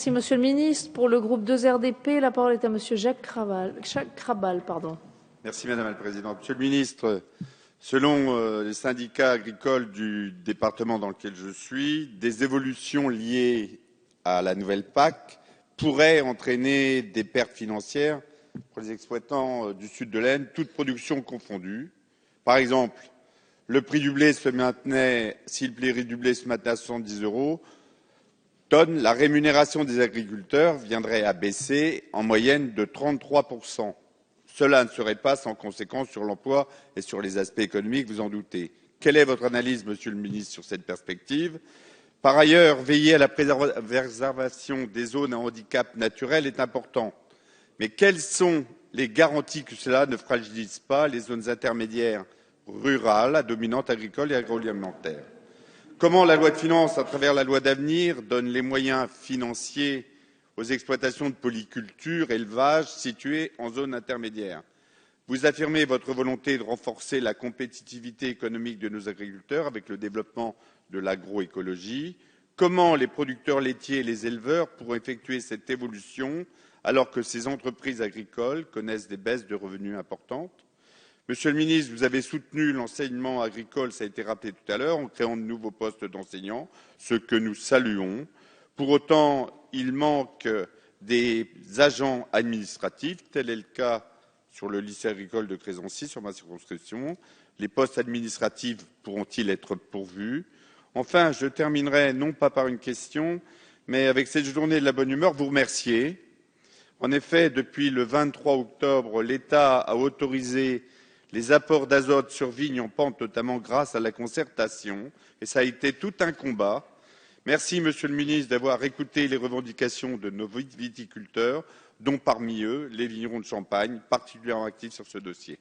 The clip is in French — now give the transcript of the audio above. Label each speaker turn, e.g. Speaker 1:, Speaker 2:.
Speaker 1: Merci, Monsieur le Ministre. Pour le groupe 2RDP, la parole est à Monsieur Jacques Krabal.
Speaker 2: Merci Madame la Présidente. Monsieur le Ministre, selon les syndicats agricoles du département dans lequel je suis, des évolutions liées à la nouvelle PAC pourraient entraîner des pertes financières pour les exploitants du sud de l'Aisne, toutes productions confondues. Par exemple, le prix du blé se maintenait, si le prix du blé se maintenait à 70 € tonne, la rémunération des agriculteurs viendrait à baisser en moyenne de 33%. Cela ne serait pas sans conséquence sur l'emploi et sur les aspects économiques, vous en doutez. Quelle est votre analyse, Monsieur le Ministre, sur cette perspective? Par ailleurs, veiller à la préservation des zones à handicap naturel est important. Mais quelles sont les garanties que cela ne fragilise pas les zones intermédiaires rurales à dominante agricole et agroalimentaire? Comment la loi de finances, à travers la loi d'avenir, donne les moyens financiers aux exploitations de polyculture, élevage situées en zone intermédiaire? Vous affirmez votre volonté de renforcer la compétitivité économique de nos agriculteurs avec le développement de l'agroécologie. Comment les producteurs laitiers et les éleveurs pourront effectuer cette évolution alors que ces entreprises agricoles connaissent des baisses de revenus importantes? Monsieur le ministre, vous avez soutenu l'enseignement agricole, ça a été rappelé tout à l'heure, en créant de nouveaux postes d'enseignants, ce que nous saluons. Pour autant, il manque des agents administratifs, tel est le cas sur le lycée agricole de Crésancy, sur ma circonscription. Les postes administratifs pourront-ils être pourvus? Enfin, je terminerai non pas par une question, mais avec cette journée de la bonne humeur, vous remercier. En effet, depuis le 23 octobre, l'État a autorisé les apports d'azote sur vignes en pente, notamment grâce à la concertation, et ça a été tout un combat. Merci, Monsieur le Ministre, d'avoir écouté les revendications de nos viticulteurs, dont parmi eux les vignerons de Champagne, particulièrement actifs sur ce dossier.